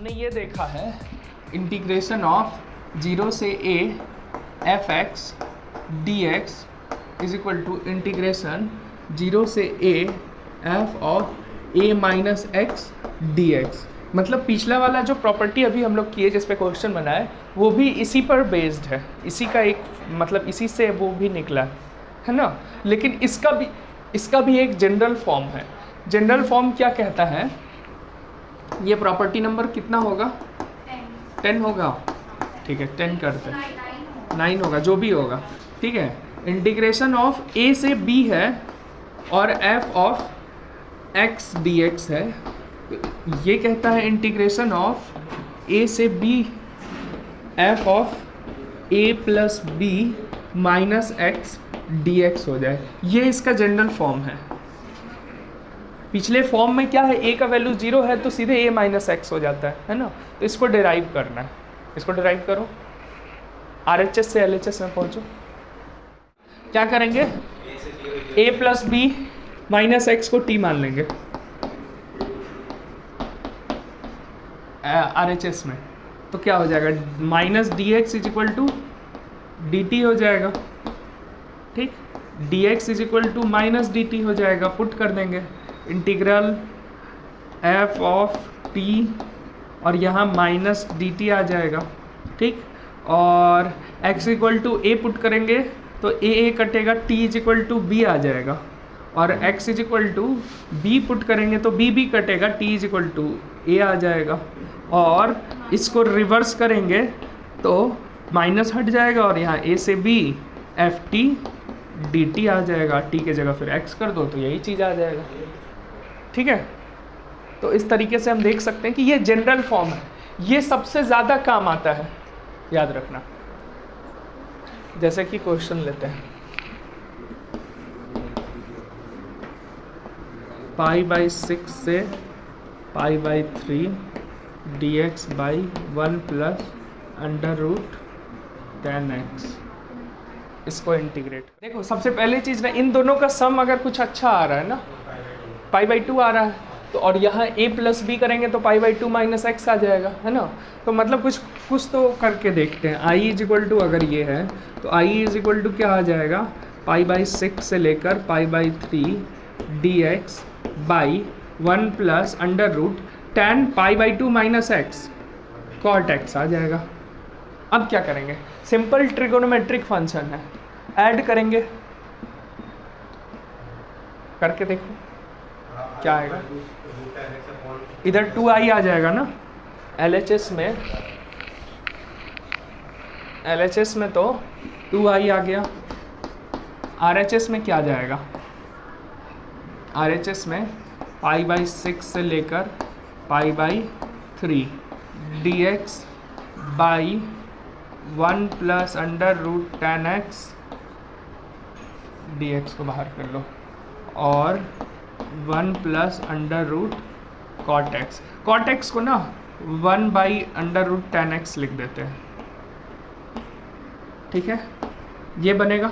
हमने ये देखा है इंटीग्रेशन ऑफ 0 से a f x d x is equal to integration 0 से a f of a minus x d x. मतलब पिछला वाला जो प्रॉपर्टी अभी हम लोग किए जिस पे क्वेश्चन बना है वो भी इसी पर बेस्ड है, इसी का एक मतलब इसी से वो भी निकला है ना। लेकिन इसका भी एक जनरल फॉर्म है। जनरल फॉर्म क्या कहता है, ये प्रॉपर्टी नंबर कितना होगा, 10 होगा, ठीक है 10 करते हैं, 9 होगा, जो भी होगा, ठीक है। इंटीग्रेशन ऑफ a से b है और f ऑफ x dx है। ये कहता है इंटीग्रेशन ऑफ a से b f of a plus b minus x dx हो जाए। ये इसका जनरल फॉर्म है। पिछले फॉर्म में क्या है, a का वैल्यू 0 है तो सीधे a माइनस एक्स हो जाता है ना। तो इसको डिराइव करना है, इसको डिराइव करो, RHS से LHS में पहुंचो। क्या करेंगे, a plus b minus x को t मान लेंगे RHS में, तो क्या हो जाएगा, minus d x is equal to d t हो जाएगा, ठीक। D x is equal to minus d t हो जाएगा, पुट कर देंगे इंटीग्रल एफ ऑफ टी और यहाँ माइनस डी टी आ जाएगा, ठीक। और x equal to a put करेंगे तो ए कटेगा, t is equal to b आ जाएगा। और x is equal to b put करेंगे तो बी कटेगा, t is equal to a आ जाएगा। और इसको रिवर्स करेंगे तो माइनस हट जाएगा और यहाँ a से b f t d t आ जाएगा, t के जगह फिर x कर दो तो यही चीज़ आ जाएगा, ठीक है। तो इस तरीके से हम देख सकते हैं कि ये जनरल फॉर्म है, ये सबसे ज़्यादा काम आता है, याद रखना। जैसे कि क्वेश्चन लेते हैं, पाई बाई 6 से pi by 3 d x by 1 plus under root 10x, इसको इंटीग्रेट। देखो सबसे पहले चीज़ ना, इन दोनों का सम अगर कुछ अच्छा आ रहा है ना, पाई बाई 2 आ रहा है तो, और यहाँ a प्लस बी करेंगे तो पाई बाई 2 माइनस एक्स आ जाएगा, है ना। तो मतलब कुछ तो करके देखते हैं। i इज इक्वल टू अगर ये है तो i इज इक्वल टू क्या आ जाएगा, पाई बाई 6 से लेकर pi by 3 d x by 1 plus under root 10 pi by 2 minus x cot x आ जाएगा। अब क्या करेंगे, सिंपल ट्रिगोनोमेट्रिक फंक्शन है, ऐड करेंगे, करके देखो क्या आएगा। इधर 2i आ जाएगा ना, LHS में तो 2i आ गया। RHS में क्या जाएगा, RHS में पाई बाई 6 से लेकर pi by 3 d x by 1 plus under root 10x d x को बाहर कर लो और 1 plus under root cot x. Cot x को ना 1 बाई अंडर रूट 10x लिख देते हैं, ठीक है। ये बनेगा,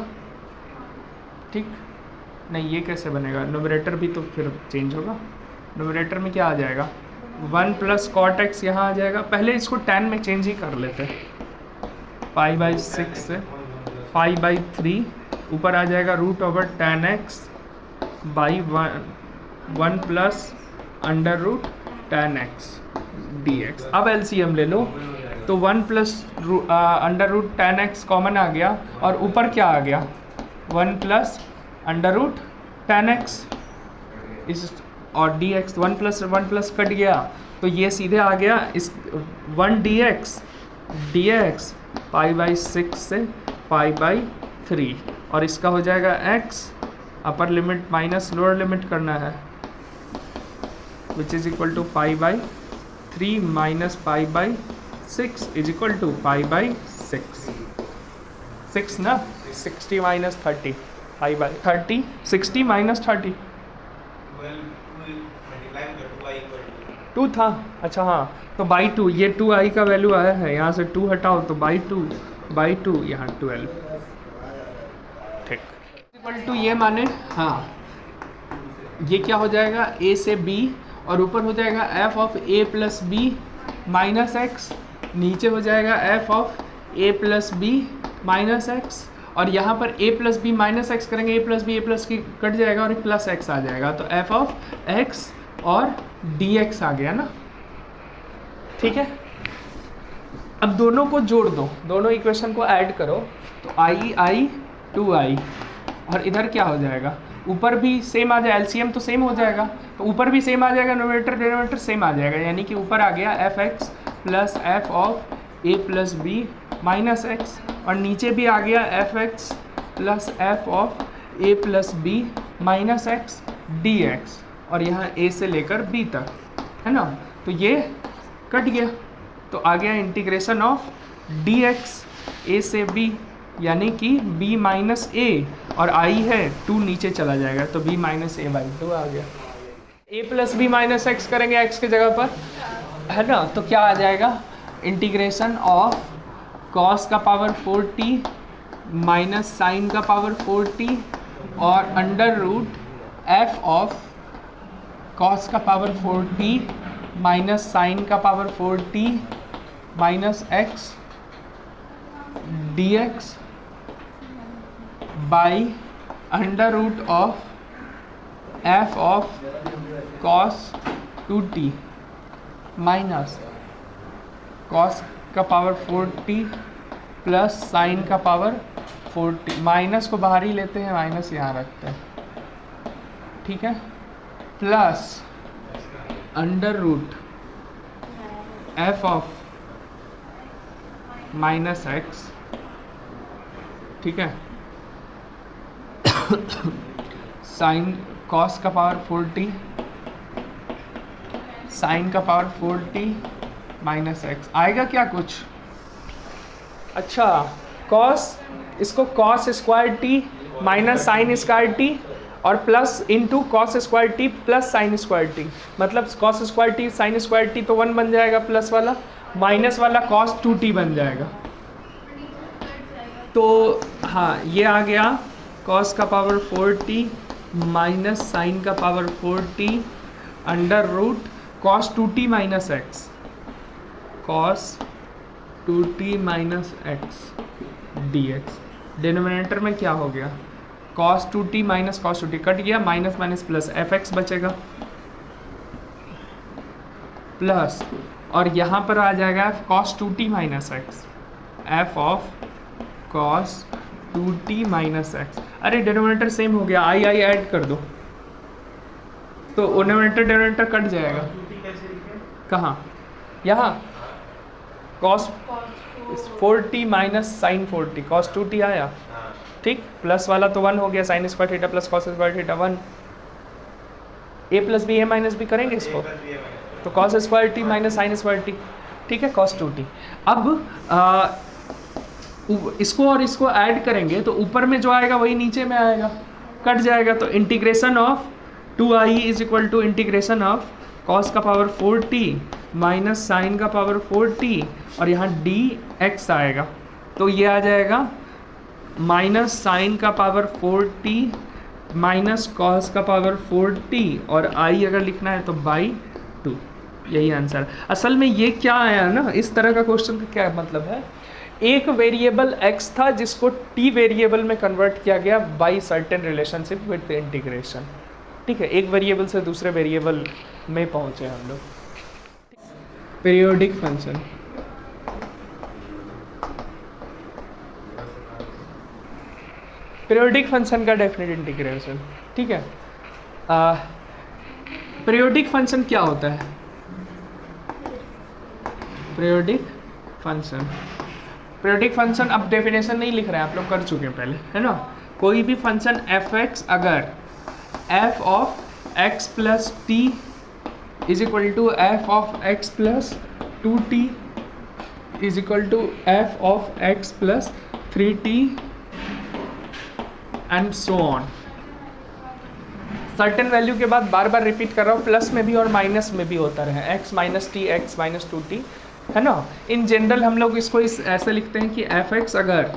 ठीक। नहीं ये कैसे बनेगा, न्यूमरेटर भी तो फिर चेंज होगा। न्यूमरेटर में क्या आ जाएगा, 1 प्लस कॉट एक्स यहाँ आ जाएगा। पहले इसको 10 में चेंज ही कर लेते हैं, पाई बाई 6 से पाई बाई 3 ऊपर आ जाएगा root over 10x by 1 plus under root 10x dx। अब LCM ले लो तो 1 plus under root 10x common आ गया और ऊपर क्या आ गया, 1 प्लस अंडर रूट 10x इस और dx 1 प्लस कट गया तो ये सीधे आ गया इस 1 dx पाई बाई 6 से पाई बाई 3 और इसका हो जाएगा x, upper limit minus lower limit करना है, which is equal to pi by 3 minus pi by 6 is equal to pi by 6 ना, 60 माइनस 30 पाई बाई 30, 60 माइनस 30 2 था, अच्छा हाँ, तो बाई 2, ये 2i का वैल्यू आया है, यहाँ से 2 हटाओ तो बाई 2 यहाँ 12, ठीक। इक्वल टू ये माने हाँ, ये क्या हो जाएगा, a से b और ऊपर हो जाएगा f of a plus b minus x, नीचे हो जाएगा f of a plus b minus x, और यहाँ पर a plus b minus x करेंगे, a plus b a plus की कट जाएगा और प्लस एक्स आ जाएगा, तो एफ ऑफ एक्स और डी एक्स आ गया ना। ठीक है, अब दोनों को जोड़ दो, दोनों इक्वेशन को ऐड करो, तो आई 2i, और इधर क्या हो जाएगा, ऊपर भी सेम आ जाए, एलसीएम तो सेम हो जाएगा, तो ऊपर भी सेम आ जाएगा, न्यूमरेटर डिनोमिनेटर सेम आ जाएगा, यानी कि ऊपर आ गया f x plus f of a plus b minus x, और नीचे भी आ गया f x plus f of a plus b minus x d x, और यहाँ ए से लेकर बी तक, है ना, तो ये कट गया, तो आ गया इंटीग्रेशन ऑफ डी एक्स ए से बी, यानी कि b माइनस ए, और i है 2 नीचे चला जाएगा, तो b माइनस ए बाई 2 आ गया। a plus b minus x करेंगे x की जगह पर, है ना, तो क्या आ जाएगा, इंटीग्रेशन ऑफ cos का पावर 4t माइनस साइन का पावर 4t और under root f of cos का पावर 4t माइनस साइन का power 4t minus x dx by under root of f of cos 2t minus cos का power 4t plus sine का power 4t, minus को बाहर ही लेते हैं, minus यहाँ रखते हैं, ठीक है, plus under root f of minus x, ठीक है, साइन कॉस का पावर 4t साइन का पावर 4t माइनस एक्स आएगा क्या कुछ, अच्छा कॉस, इसको cos square t minus sine square t और plus into cos square t plus sine square t, मतलब cos square t sine square t तो 1 बन जाएगा, प्लस वाला माइनस वाला cos 2t बन जाएगा, तो हाँ ये आ गया cos का पावर 4t माइनस साइन का power 4t under root cos 2t minus x, cos 2t minus x dx, denominator में क्या हो गया, cos 2t minus cos 2t cut गया, minus minus plus f x बचेगा, प्लस और यहाँ पर आ जाएगा cos 2t minus x, f of cos 2t minus x, अरे डिनोमिनेटर सेम हो गया, आई ऐड कर दो, तो डिनोमिनेटर कट जाएगा, कहाँ, यहाँ cos 4t minus sign 4t, cos 2t आया, ठीक, प्लस वाला तो 1 हो गया, sine square theta plus cos square theta 1, a plus b a minus b करेंगे इसको, तो cos square t minus sine square t, ठीक है, cos 2t। अब इसको और इसको ऐड करेंगे तो ऊपर में जो आएगा वही नीचे में आएगा, कट जाएगा, तो integration of 2i is equal to integration of cos का पावर 4t माइनस साइन का पावर 4t और यहाँ dx आएगा, तो ये आ जाएगा माइनस साइन का पावर 4t माइनस cos का पावर 4t और i अगर लिखना है तो बाई 2, यही आंसर। असल में ये क्या आया ना, इस तरह का क्वेश्चन का क्या मतलब है, एक वेरिएबल x था जिसको t वेरिएबल में कन्वर्ट किया गया by certain relationship with integration, ठीक है, एक वेरिएबल से दूसरे वेरिएबल में पहुंचे हम लोग। पीरियोडिक फंक्शन, पीरियोडिक फंक्शन का डेफिनेट इंटीग्रेशन, ठीक है, पीरियोडिक फंक्शन क्या होता है, पीरियोडिक फंक्शन अब डेफिनेशन नहीं लिख रहे हैं, आप लोग कर चुके हैं पहले, है ना, कोई भी फंक्शन एफ एक्स अगर f of x plus t is equal to f of x plus 2t is equal to f of x plus 3t and so on, certain value के बाद बार बार रिपीट कर रहा हूँ, प्लस में भी और minus में भी होता रहे, x minus T x minus 2t, है ना, इन जनरल हम लोग इसको ऐसे लिखते हैं कि एफ एक्स अगर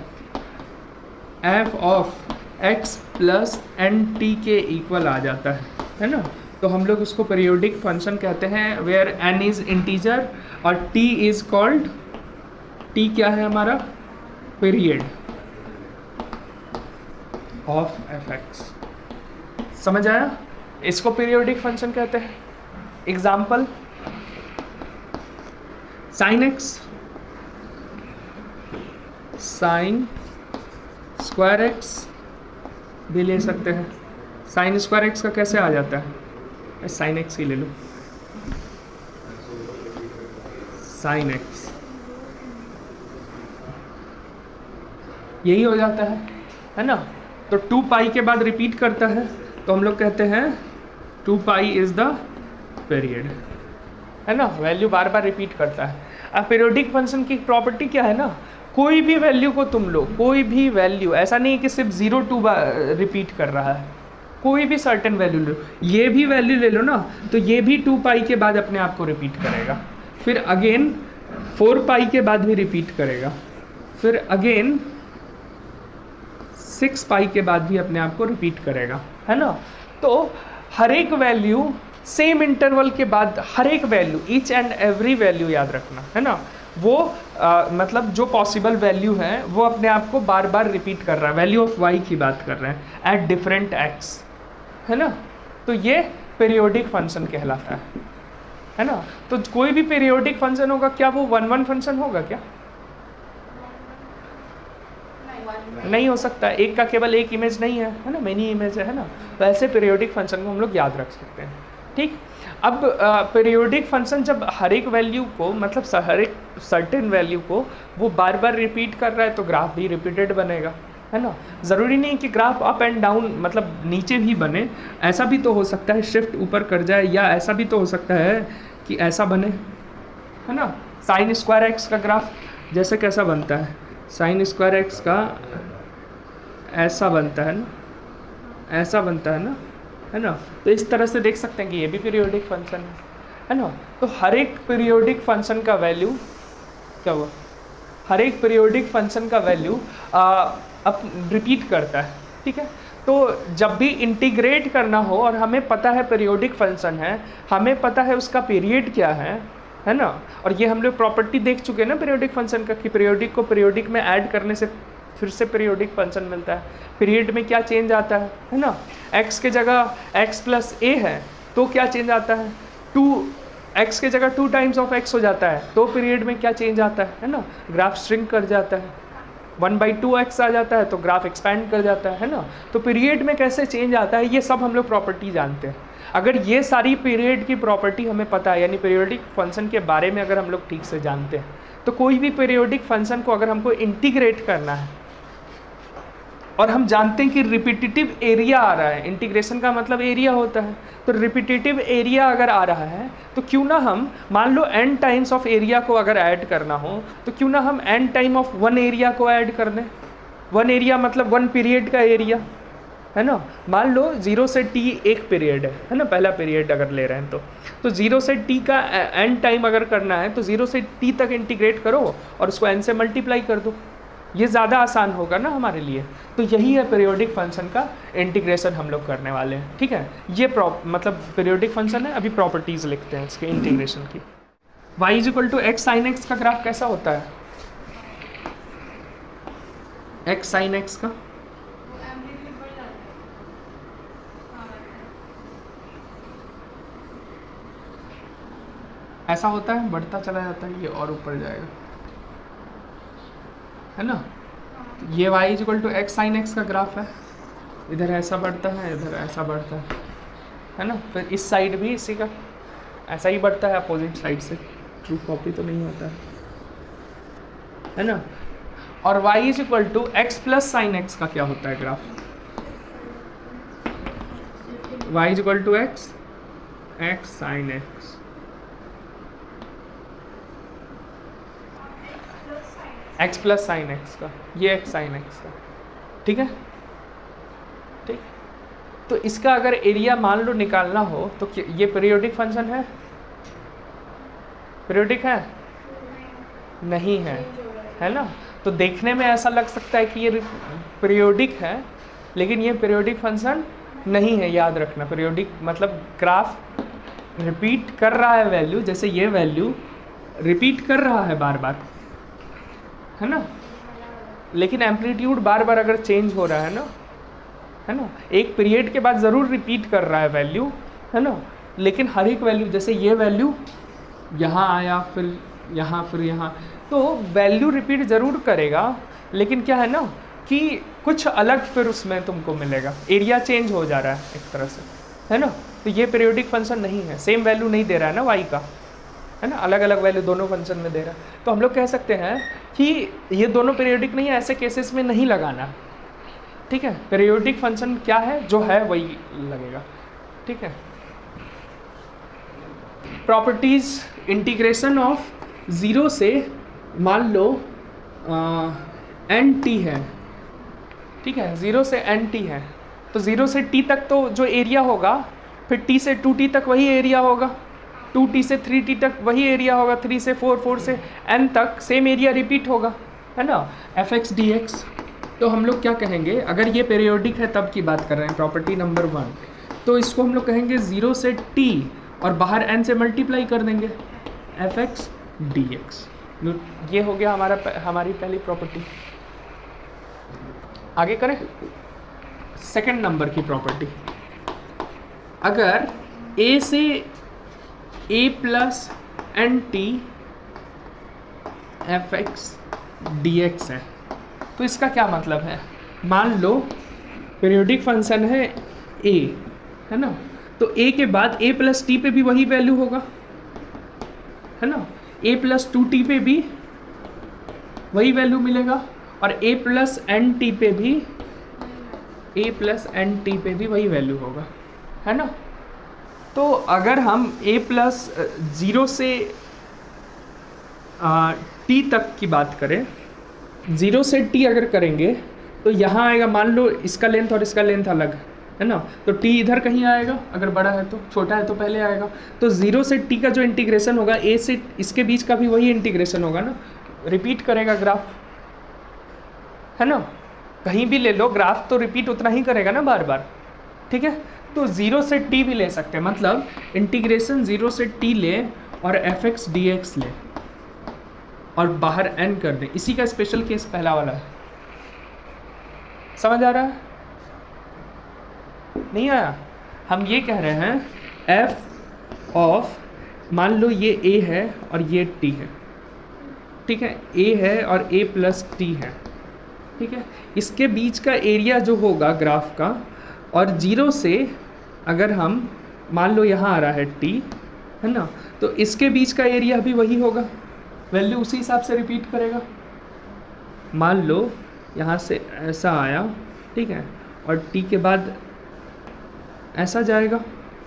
f of x plus n t के इक्वल आ जाता है ना, तो हम लोग उसको पीरियोडिक फंक्शन कहते हैं वेयर n इज इंटीजर और t इज कॉल्ड, t क्या है हमारा, पीरियड ऑफ fx। समझ आया? इसको पीरियोडिक फंक्शन कहते हैं। Example, sine x, sine square x भी ले सकते हैं। साइन स्क्वायर एक्स का कैसे आ जाता है, साइन एक्स ही ले लो, साइन एक्स यही हो जाता है ना। तो 2 पाई के बाद रिपीट करता है तो हम लोग कहते हैं 2 पाई इज द पीरियड, है ना। वैल्यू बार बार रिपीट करता है। अब पीरियोडिक फंक्शन की प्रॉपर्टी क्या है ना, कोई भी वैल्यू को तुम लो, कोई भी वैल्यू, ऐसा नहीं कि सिर्फ 0 2 रिपीट कर रहा है, कोई भी सर्टेन वैल्यू लो, ये भी वैल्यू ले लो ना, तो ये भी 2 पाई के बाद अपने आप को रिपीट करेगा, फिर अगेन 4 पाई के बाद भी रिपीट करेगा, फिर अगेन 6 पाई के बाद भी अपने आप को रिपीट करेगा, है ना। तो हर एक वैल्यू सेम इंटरवल के बाद, हर एक value, each and every value याद रखना, है ना, वो मतलब जो पॉसिबल वैल्यू है वो अपने आप को बार बार रिपीट कर रहा है। वैल्यू ऑफ y की बात कर रहे हैं एट डिफरेंट x, है ना। तो ये पीरियोडिक फंक्शन कहलाता है ना। तो कोई भी पीरियोडिक फंक्शन होगा, क्या वो 1 फंक्शन होगा क्या? नहीं हो सकता, एक का केवल एक इमेज नहीं है ना, मेनी इमेज है ना। तो ऐसे पीरियोडिक फंक्शन को हम लोग याद रख सकते हैं, ठीक। अब पीरियोडिक फंक्शन जब हर एक वैल्यू को, मतलब हर एक सर्टेन वैल्यू को वो बार बार रिपीट कर रहा है तो ग्राफ भी रिपीटेड बनेगा, है ना। ज़रूरी नहीं कि ग्राफ अप एंड डाउन मतलब नीचे भी बने, ऐसा भी तो हो सकता है शिफ्ट ऊपर कर जाए, या ऐसा भी तो हो सकता है कि ऐसा बने, है ना। साइन स्क्वायर एक्स का ग्राफ जैसे कैसा बनता है, साइन स्क्वायर एक्स का ऐसा बनता है ना, ऐसा बनता है ना। तो इस तरह से देख सकते हैं कि ये भी पीरियोडिक फंक्शन है ना। तो हर एक पीरियोडिक फंक्शन का वैल्यू क्या हुआ, हर एक पीरियोडिक फंक्शन का वैल्यू अब रिपीट करता है, ठीक है। तो जब भी इंटीग्रेट करना हो और हमें पता है पीरियोडिक फंक्शन है, हमें पता है उसका पीरियड क्या है ना। और ये हम लोग प्रॉपर्टी देख चुके हैं ना पीरियोडिक फंक्शन का, कि पीरियोडिक को पीरियोडिक में ऐड करने से फिर से पीरियोडिक फंक्शन मिलता है। पीरियड में क्या चेंज आता है ना, x के जगह x प्लस a है तो क्या चेंज आता है, 2x के जगह 2 टाइम्स ऑफ x हो जाता है तो पीरियड में क्या चेंज आता है ना, ग्राफ श्रिंक कर जाता है, 1/2x आ जाता है तो ग्राफ एक्सपैंड कर जाता है ना। तो पीरियड में कैसे चेंज आता है ये सब हम लोग प्रॉपर्टी जानते हैं। अगर ये सारी पीरियड की प्रॉपर्टी हमें पता है, यानी पीरियोडिक फंक्शन के बारे में अगर हम लोग ठीक से जानते हैं, तो कोई भी पीरियोडिक फंक्शन को अगर हमको इंटीग्रेट करना है और हम जानते हैं कि रिपीटेटिव एरिया आ रहा है, इंटीग्रेशन का मतलब एरिया होता है, तो रिपीटेटिव एरिया अगर आ रहा है तो क्यों ना हम, मान लो n टाइम्स ऑफ एरिया को अगर ऐड करना हो तो क्यों ना हम n टाइम ऑफ 1 एरिया को ऐड कर दें। 1 एरिया मतलब 1 पीरियड का एरिया, है ना। मान लो 0 से t एक पीरियड है ना, पहला पीरियड अगर ले रहे हैं तो 0 से t का n टाइम अगर करना है तो 0 से t तक इंटीग्रेट करो और उसको n से मल्टीप्लाई कर दो, ये ज़्यादा आसान होगा ना हमारे लिए। तो यही है पीरियोडिक फंक्शन का इंटीग्रेशन हम लोग करने वाले हैं, ठीक है। ये मतलब पीरियोडिक फंक्शन है। अभी प्रॉपर्टीज़ लिखते हैं इसके इंटीग्रेशन की। y = x sin x का ग्राफ कैसा होता है, x sin x का ऐसा होता है, बढ़ता चला जाता है, ये और ऊपर जाएगा, है ना। ये y = x sin x का ग्राफ है, इधर ऐसा बढ़ता है, इधर ऐसा बढ़ता है ना। फिर इस साइड भी इसी का ऐसा ही बढ़ता है, अपोजिट साइड से, ट्रू कॉपी तो नहीं होता है ना। और y = x plus sign x का क्या होता है graph, y = x sin x, x plus sign x का, ये x sin x का, ठीक है, ठीक। तो इसका अगर एरिया मान लो निकालना हो तो ये पीरियोडिक फंक्शन है, पीरियोडिक है नहीं है ना। तो देखने में ऐसा लग सकता है कि ये पीरियोडिक है, लेकिन ये पीरियोडिक फंक्शन नहीं है, याद रखना। पीरियोडिक मतलब ग्राफ रिपीट कर रहा है वैल्यू, जैसे ये वैल्यू रिपीट कर रहा है बार बार, है ना, लेकिन एम्पलीट्यूड बार बार अगर चेंज हो रहा है ना, एक पीरियड के बाद ज़रूर रिपीट कर रहा है वैल्यू, है ना, लेकिन हर एक वैल्यू, जैसे ये वैल्यू यहाँ आया, फिर यहाँ, तो वैल्यू रिपीट ज़रूर करेगा, लेकिन क्या है ना कि कुछ अलग फिर उसमें तुमको मिलेगा, एरिया चेंज हो जा रहा है एक तरह से, है ना। तो ये पीरियोडिक फंक्शन नहीं है, सेम वैल्यू नहीं दे रहा है ना वाई का, है ना, अलग अलग वैल्यू दोनों फंक्शन में दे रहा है। तो हम लोग कह सकते हैं कि ये दोनों पीरियोडिक नहीं है, ऐसे केसेस में नहीं लगाना, ठीक है। पीरियोडिक फंक्शन क्या है, जो है वही लगेगा, ठीक है। प्रॉपर्टीज इंटीग्रेशन ऑफ ज़ीरो से, मान लो एन टी है, ठीक है, ज़ीरो से एन टी है, तो ज़ीरो से टी तक तो जो एरिया होगा, फिर टी से टू टी तक वही एरिया होगा, 2t से 3t तक वही एरिया होगा, 3 से 4, 4 से n तक सेम एरिया रिपीट होगा, है ना, एफ एक्स डी एक्स। तो हम लोग क्या कहेंगे, अगर ये पीरियोडिक है तब की बात कर रहे हैं, प्रॉपर्टी नंबर 1, तो इसको हम लोग कहेंगे 0 से t और बाहर n से मल्टीप्लाई कर देंगे, एफ एक्स डी एक्स। ये हो गया हमारी पहली प्रॉपर्टी। आगे करें सेकंड नंबर की प्रॉपर्टी। अगर a से a plus n t f x d x है, तो इसका क्या मतलब है, मान लो पीरियोडिक फंक्शन है a, है ना, तो a के बाद a प्लस टी पे भी वही वैल्यू होगा, है ना, a प्लस 2t पे भी वही वैल्यू मिलेगा, और a प्लस एन टी पे भी वही वैल्यू होगा, है ना। तो अगर हम a प्लस 0 से t तक की बात करें, 0 से t अगर करेंगे तो यहाँ आएगा, मान लो इसका लेंथ और इसका लेंथ अलग है ना, तो t इधर कहीं आएगा, अगर बड़ा है तो, छोटा है तो पहले आएगा। तो 0 से t का जो इंटीग्रेशन होगा, a से इसके बीच का भी वही इंटीग्रेशन होगा ना, रिपीट करेगा ग्राफ, है ना, कहीं भी ले लो ग्राफ तो रिपीट उतना ही करेगा ना बार बार, ठीक है। तो 0 से t भी ले सकते हैं, मतलब इंटीग्रेशन 0 से t ले और एफ एक्स डी एक्स ले और बाहर n कर दें, इसी का स्पेशल केस पहला वाला है। समझ आ रहा है, नहीं आया? हम ये कह रहे हैं f ऑफ, मान लो ये a है और ये t है, ठीक है, a है और a प्लस t है, ठीक है, इसके बीच का एरिया जो होगा ग्राफ का, और 0 से अगर हम मान लो यहाँ आ रहा है t, है ना, तो इसके बीच का एरिया भी वही होगा, वैल्यू उसी हिसाब से रिपीट करेगा। मान लो यहाँ से ऐसा आया, ठीक है, और t के बाद ऐसा जाएगा,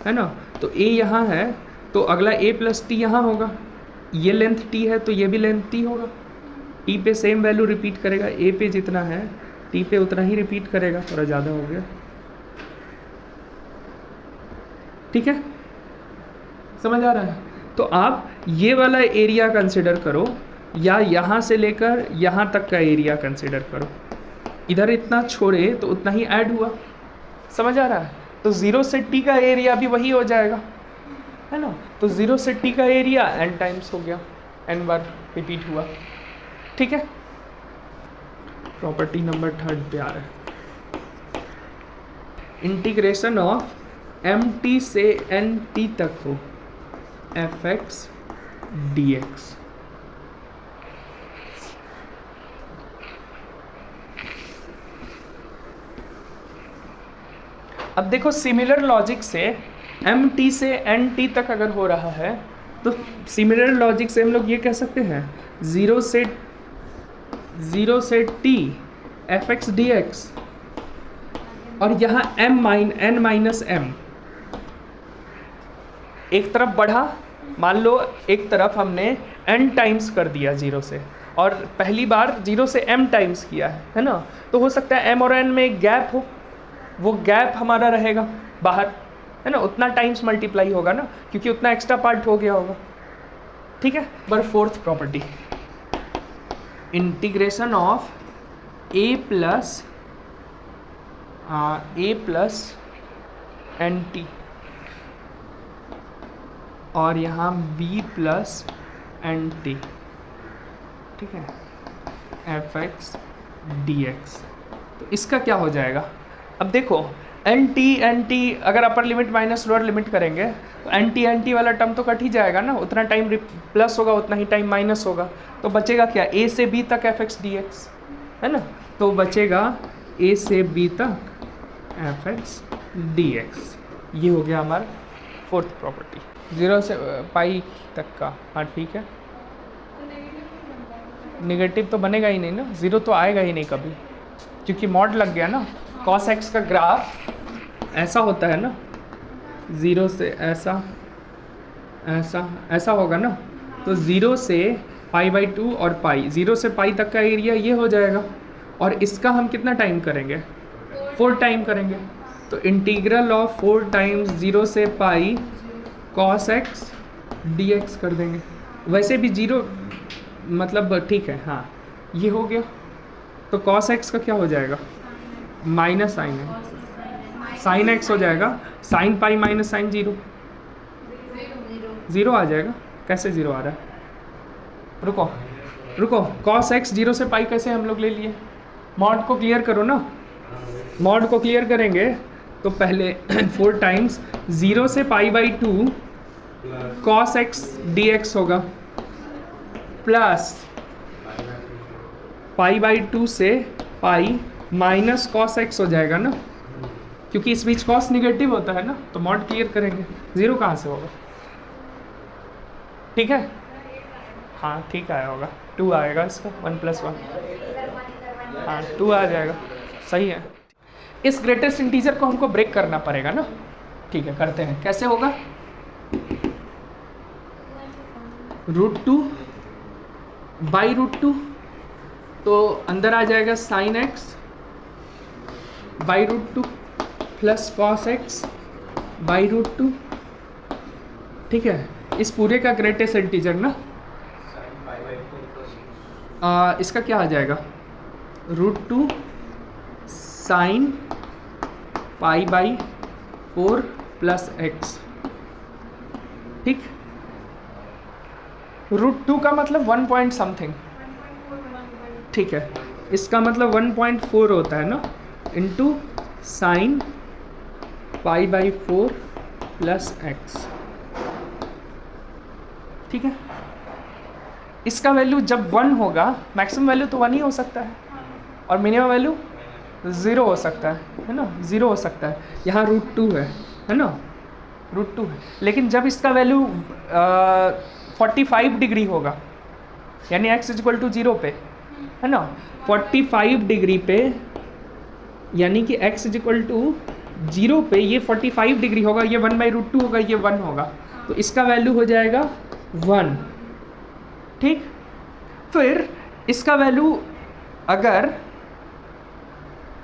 है ना, तो a यहाँ है तो अगला a प्लस टी यहाँ होगा, ये लेंथ t है तो ये भी लेंथ t होगा, t पे सेम वैल्यू रिपीट करेगा, a पे जितना है t पे उतना ही रिपीट करेगा, थोड़ा ज़्यादा हो गया, ठीक है, समझ आ रहा है। तो आप ये वाला एरिया कंसिडर करो, या यहाँ से लेकर यहाँ तक का एरिया कंसिडर करो, इधर इतना छोड़े तो उतना ही ऐड हुआ, समझ आ रहा है। तो 0 से t का एरिया भी वही हो जाएगा, है ना, तो 0 से t का एरिया n टाइम्स हो गया, n बार रिपीट हुआ, ठीक है। प्रॉपर्टी नंबर 3 पे आ रहा है, इंटीग्रेशन ऑफ mt से nt तक हो एफ एक्स डी एक्स। अब देखो सिमिलर लॉजिक से mt से nt तक अगर हो रहा है, तो सिमिलर लॉजिक से हम लोग ये कह सकते हैं 0 से t F x d x, और यहाँ n माइनस m एक तरफ बढ़ा, मान लो एक तरफ हमने n टाइम्स कर दिया 0 से, और पहली बार 0 से m टाइम्स किया है ना, तो हो सकता है m और n में एक गैप हो, वो गैप हमारा रहेगा बाहर, है ना, उतना टाइम्स मल्टीप्लाई होगा ना, क्योंकि उतना एक्स्ट्रा पार्ट हो गया होगा, ठीक है। Number 4 property, integration of a plus n t और यहाँ बी प्लस एन टी, ठीक है, एफ एक्स डी एक्स। तो इसका क्या हो जाएगा? अब देखो एन टी अगर अपर लिमिट माइनस लोअर लिमिट करेंगे तो एन टी वाला टर्म तो कट ही जाएगा ना, उतना टाइम प्लस होगा उतना ही टाइम माइनस होगा, तो बचेगा क्या? ए से बी तक एफ एक्स डी एक्स, है ना, तो बचेगा ए से बी तक एफ एक्स डी एक्स। ये हो गया हमारा फोर्थ प्रॉपर्टी, 0 से पाई तक का। हाँ ठीक है, निगेटिव तो बनेगा ही नहीं ना, 0 तो आएगा ही नहीं कभी, क्योंकि मॉड लग गया ना। कॉस एक्स का ग्राफ ऐसा होता है ना, 0 से ऐसा ऐसा ऐसा होगा ना, तो 0 से π/2 और पाई, 0 से पाई तक का एरिया ये हो जाएगा, और इसका हम कितना टाइम करेंगे? 4 टाइम करेंगे, तो इंटीग्रल ऑफ 4 टाइम्स 0 से पाई cos x dx कर देंगे। वैसे भी 0 मतलब ठीक है, हाँ ये हो गया। तो cos x का क्या हो जाएगा? माइनस साइन है, साइन एक्स हो जाएगा, साइन पाई माइनस साइन 0, 0 आ जाएगा। कैसे 0 आ रहा है? रुको रुको, cos x 0 से पाई कैसे हम लोग ले लिए? मॉड को क्लियर करो ना, मॉड को क्लियर करेंगे तो पहले 4 टाइम्स 0 से π/2 cos x dx होगा, प्लस π/2 से पाई माइनस कॉस एक्स हो जाएगा ना, क्योंकि इस बीच कॉस निगेटिव होता है ना, तो मॉड क्लियर करेंगे, 0 कहाँ से होगा? ठीक है, हाँ ठीक आया होगा, 2 आएगा इसका, 1 + 1, हाँ 2 आ जाएगा, सही है। इस ग्रेटेस्ट इंटीजर को हमको ब्रेक करना पड़ेगा ना, ठीक है करते हैं। कैसे होगा? √2 बाई √2, तो अंदर आ जाएगा sine x by √2 plus cos x by √2, ठीक है। इस पूरे का ग्रेटेस्ट इंटीजर ना, इसका क्या आ जाएगा? √2 साइन π/4 प्लस एक्स, ठीक। √2 का मतलब 1 पॉइंट समथिंग, ठीक है, इसका मतलब 1.4 होता है ना, इंटू साइन π/4 प्लस एक्स, ठीक है। इसका वैल्यू जब 1 होगा, मैक्सिमम वैल्यू तो 1 ही हो सकता है, और मिनिमम वैल्यू 0 हो सकता है ना, 0 हो सकता है। यहाँ √2 है ना, √2 है, लेकिन जब इसका वैल्यू 45 डिग्री होगा, यानी x = 0 पे, है ना, 45 डिग्री पे, यानी कि x = 0 पे ये 45 डिग्री होगा, ये 1/√2 होगा, ये 1 होगा, तो इसका वैल्यू हो जाएगा 1, ठीक। फिर इसका वैल्यू अगर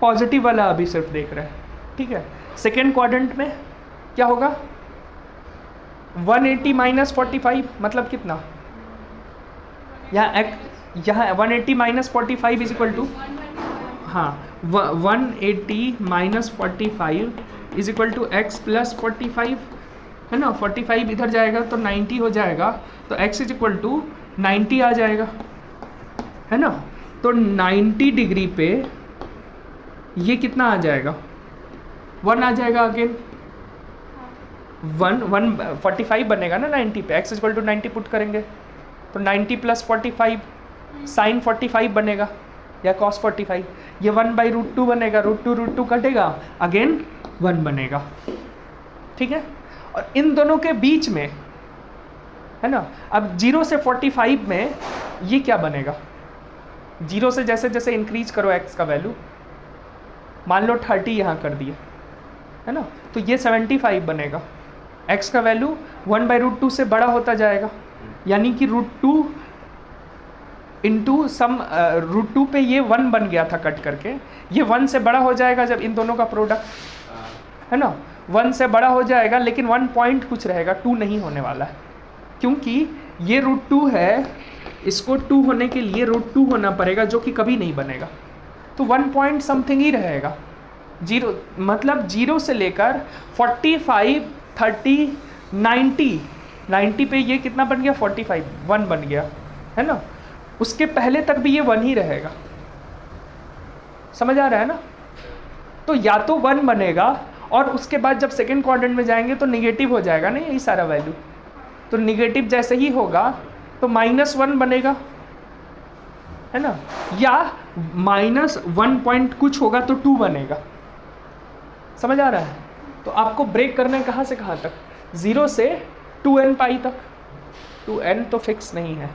पॉजिटिव वाला अभी सिर्फ देख रहे हैं, ठीक है, सेकेंड क्वाड्रेंट में क्या होगा? 180 - 45 मतलब कितना? यहाँ 180 - 45 = हाँ 180 - 45 = x + 45, है ना, 45 इधर जाएगा तो 90 हो जाएगा, तो x = 90 आ जाएगा, है ना। तो 90 डिग्री पे ये कितना आ जाएगा? 1 आ जाएगा अगेन, 45 बनेगा ना 90 पे, x = 90 पुट करेंगे तो 90 + 45 साइन 45 बनेगा या cos 45, ये 1/√2 बनेगा, √2 कटेगा, अगेन 1 बनेगा, ठीक है। और इन दोनों के बीच में, है ना, अब 0 से 45 में ये क्या बनेगा? 0 से जैसे जैसे इंक्रीज करो x का वैल्यू, मान लो 30 यहाँ कर दिए, है ना, तो ये 75 बनेगा, x का वैल्यू 1/√2 से बड़ा होता जाएगा, यानी कि √2 इंटू सम √2 पे ये 1 बन गया था कट करके, ये 1 से बड़ा हो जाएगा जब इन दोनों का प्रोडक्ट, है ना, 1 से बड़ा हो जाएगा, लेकिन 1 पॉइंट कुछ रहेगा, 2 नहीं होने वाला है, क्योंकि ये √2 है, इसको 2 होने के लिए √2 होना पड़ेगा, जो कि कभी नहीं बनेगा, तो 1 पॉइंट समथिंग ही रहेगा, जीरो मतलब जीरो से लेकर 45, 30, 90 पे ये कितना बन गया 45, 1 बन गया है ना। उसके पहले तक भी ये 1 ही रहेगा, समझ आ रहा है ना। तो या तो 1 बनेगा और उसके बाद जब सेकेंड क्वाड्रेंट में जाएंगे तो निगेटिव हो जाएगा ना यही सारा वैल्यू। तो निगेटिव जैसे ही होगा तो -1 बनेगा, है ना, या -1 पॉइंट कुछ होगा तो 2 बनेगा। समझ आ रहा है। तो आपको ब्रेक करना है कहाँ से कहाँ तक, 0 से 2n पाई तक। 2n तो फिक्स नहीं है,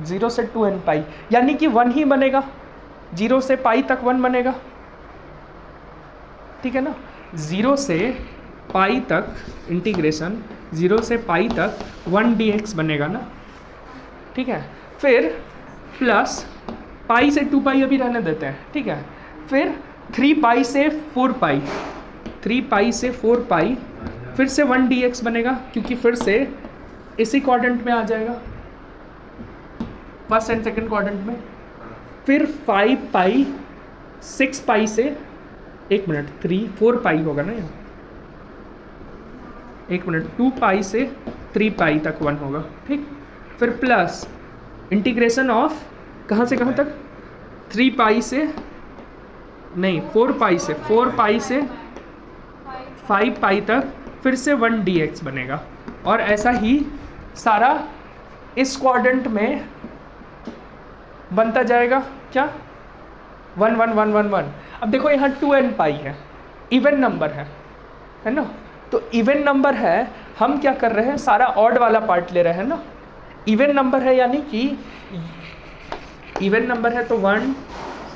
0 से 2n पाई यानी कि 1 ही बनेगा, 0 से पाई तक 1 बनेगा, ठीक है ना। 0 से पाई तक इंटीग्रेशन 0 से पाई तक 1 dx बनेगा ना, ठीक है। फिर प्लस पाई से 2 पाई अभी रहने देते हैं, ठीक है। फिर 3 पाई से 4 पाई, 3 पाई से 4 पाई, फिर से 1 dx बनेगा क्योंकि फिर से इसी क्वाड्रेंट में आ जाएगा, फर्स्ट एंड सेकंड क्वाड्रेंट में। फिर 5 पाई 6 पाई से 1 मिनट 4 पाई होगा ना यहाँ, 1 मिनट 2 पाई से 3 पाई तक 1 होगा, ठीक। फिर प्लस इंटीग्रेशन ऑफ कहाँ से कहाँ तक, 3 पाई से नहीं 4 पाई से 5 पाई तक, फिर से 1 dx बनेगा। और ऐसा ही सारा इस क्वाड्रेंट में बनता जाएगा क्या, 1 1 1 1 1। अब देखो यहाँ 2n पाई है, इवन नंबर है ना। तो इवन नंबर है, हम क्या कर रहे हैं, सारा ऑड वाला पार्ट ले रहे हैं ना। इवन नंबर है यानी कि इवन नंबर है तो 1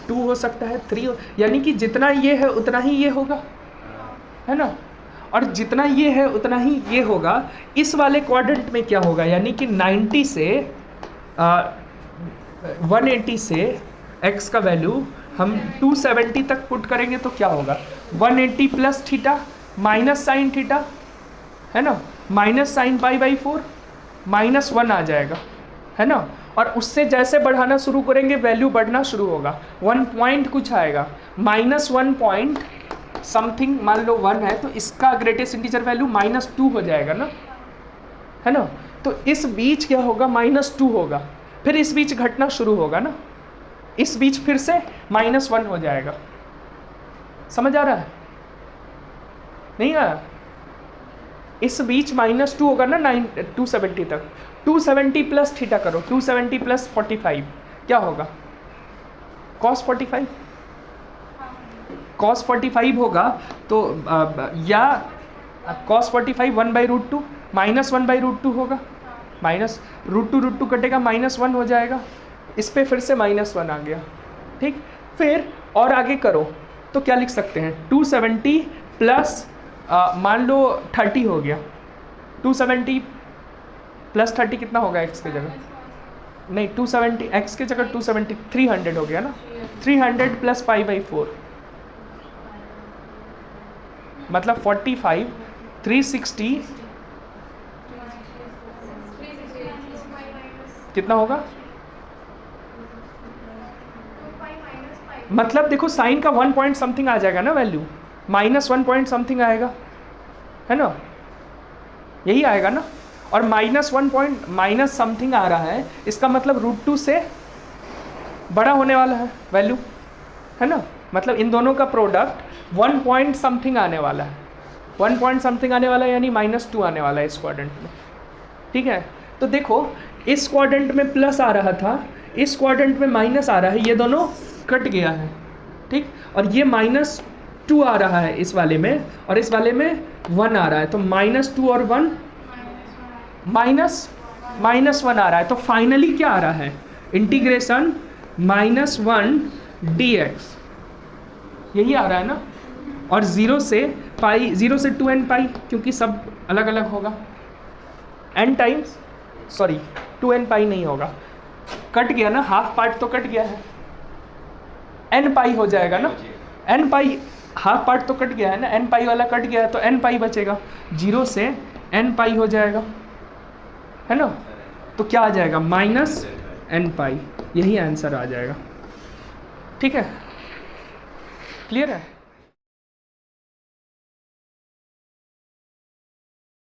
2 हो सकता है, 3 यानी कि जितना ये है उतना ही ये होगा, है ना। और जितना ये है उतना ही ये होगा। इस वाले क्वाड्रेंट में क्या होगा, यानी कि 90 से 180 से x का वैल्यू हम 270 तक पुट करेंगे तो क्या होगा, 180 plus theta minus sine theta, है ना, माइनस साइन π/4 -1 आ जाएगा, है ना। और उससे जैसे बढ़ाना शुरू करेंगे वैल्यू बढ़ना शुरू होगा, 1 पॉइंट कुछ आएगा, -1 पॉइंट समथिंग, मान लो 1 है तो इसका ग्रेटेस्ट इंटीजर वैल्यू -2 हो जाएगा ना, है ना। तो इस बीच क्या होगा, -2 होगा, फिर इस बीच घटना शुरू होगा ना, इस बीच फिर से -1 हो जाएगा। समझ आ रहा है, नहीं आया। इस बीच -2 होगा ना 270 तक, 270 प्लस थीटा करो, 270 प्लस 45 क्या होगा, cos 45, cos 45 होगा। तो या cos 45 1/√2 -1/√2 होगा, -√2 कटेगा -1 हो जाएगा, इस पे फिर से -1 आ गया, ठीक। फिर और आगे करो तो क्या लिख सकते हैं, 270 प्लस मान लो 30 हो गया, 270 प्लस 30 कितना होगा x की जगह, नहीं 270 x की जगह 270 300 हो गया ना, 300 प्लस π/4 मतलब 45 360 कितना होगा, मतलब देखो साइन का 1 पॉइंट समथिंग आ जाएगा ना वैल्यू, -1 पॉइंट समथिंग आएगा, है ना, यही आएगा ना। और -1 पॉइंट माइनस समथिंग आ रहा है, इसका मतलब √2 से बड़ा होने वाला है वैल्यू, है ना। मतलब इन दोनों का प्रोडक्ट 1 पॉइंट समथिंग आने वाला है, 1 पॉइंट समथिंग आने वाला है यानी -2 आने वाला है इस क्वाड्रेंट में, ठीक है। तो देखो इस क्वाड्रेंट में प्लस आ रहा था, इस क्वाड्रेंट में माइनस आ रहा है, ये दोनों कट गया है, ठीक। और ये -2 आ रहा है इस वाले में, और इस वाले में 1 आ रहा है, तो -2 और 1 -1 आ रहा है। तो फाइनली क्या आ रहा है, इंटीग्रेशन -1 dx, यही आ रहा है ना। और 0 से 2n पाई, क्योंकि सब अलग अलग होगा, n टाइम्स, सॉरी 2n पाई नहीं होगा, कट गया ना, हाफ पार्ट तो कट गया है, n पाई हो जाएगा ना, n पाई हाफ पार्ट तो कट गया है ना, n पाई वाला कट गया है तो n पाई बचेगा, 0 से n पाई हो जाएगा, है ना। तो क्या आ जाएगा, -n पाई, यही आंसर आ जाएगा, ठीक है। क्लियर है।